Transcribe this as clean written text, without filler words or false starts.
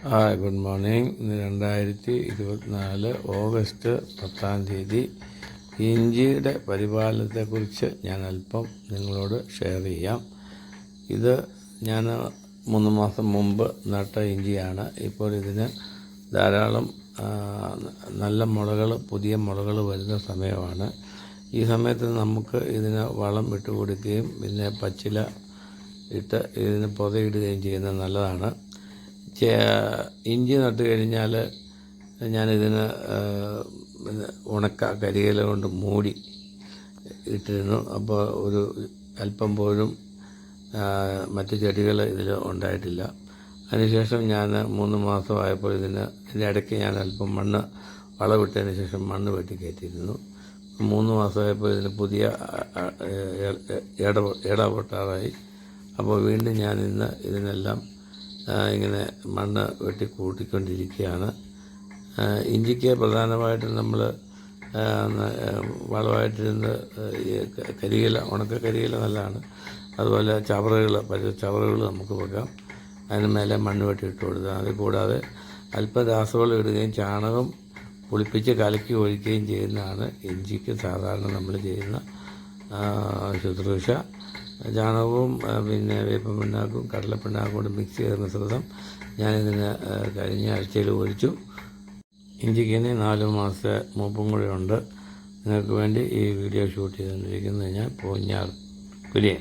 Hi, good morning. ഇന്ന് 2024 August 10 ഇഞ്ചിയുടെ പരിപാലനത്തെക്കുറിച്ച് ഞാൻ അല്പം നിങ്ങളോട് ഷെയർ ചെയ്യാം. ഇത് ഞാൻ 3 മാസം മുമ്പ് നട്ട ഇഞ്ചിയാണ്. ഇപ്പോൾ ഇതിന് ധാരാളം നല്ല മുളകൾ, പുതിയ മുളകൾ വരുന്ന സമയമാണ്. ഈ സമയത്ത് നമുക്ക് ഇതിന് വളം ഇട്ട് കൊടുക്കുകയും പിന്നെ പച്ചില ഇട്ട് ഇതിന് പൊതയിടുകയും ചെയ്യുന്നത് നല്ലതാണ്. ഇഞ്ചി നട്ട് കഴിഞ്ഞാൽ ഞാനിതിന് ഉണക്ക കരിയില കൊണ്ട് മൂടി ഇട്ടിരുന്നു. അപ്പോൾ ഒരു അല്പം പോലും മറ്റ് ചെടികൾ ഇതിൽ ഉണ്ടായിട്ടില്ല. അതിനുശേഷം ഞാൻ 3 മാസമായപ്പോൾ ഇതിൻ്റെ ഇടയ്ക്ക് ഞാൻ അല്പം മണ്ണ് വളമിട്ടതിന് ശേഷം മണ്ണ് വെട്ടി കയറ്റിയിരുന്നു. 3 മാസമായപ്പോൾ ഇതിന് പുതിയ ഇട പൊട്ടാറായി. അപ്പോൾ വീണ്ടും ഞാൻ ഇന്ന് ഇതിനെല്ലാം ഇങ്ങനെ മണ്ണ് വെട്ടി കൂട്ടിക്കൊണ്ടിരിക്കുകയാണ്. ഇഞ്ചിക്ക് പ്രധാനമായിട്ടും നമ്മൾ വളമായിട്ടിരുന്ന് കരിയില, ഉണക്ക കരിയില നല്ലതാണ്. അതുപോലെ ചവറുകൾ നമുക്ക് വെക്കാം. അതിന് മേലെ മണ്ണ് വെട്ടി ഇട്ട് കൊടുക്കുക. അതിൽ കൂടാതെ അല്പം രാസവളം ഇടുകയും ചാണകം പുളിപ്പിച്ച് കലക്കി ഒഴിക്കുകയും ചെയ്യുന്നതാണ് ഇഞ്ചിക്ക് സാധാരണ നമ്മൾ ചെയ്യുന്ന ശുശ്രൂഷ. ചാണകവും പിന്നെ വേപ്പൻ പിണ്ണാക്കും കടലപ്പിണ്ണാക്കും കൂടി മിക്സ് ചെയ്ത മിശ്രിതം ഞാനിതിന് കഴിഞ്ഞ ആഴ്ചയിൽ ഒഴിച്ചു. ഇഞ്ചിക്ക് 4 മാസത്തെ മൂപ്പും കൂടി ഉണ്ട്. നിങ്ങൾക്ക് വേണ്ടി ഈ വീഡിയോ ഷൂട്ട് ചെയ്തുകൊണ്ടിരിക്കുന്നത് ഞാൻ പൂഞ്ഞാർ കുര്യൻ.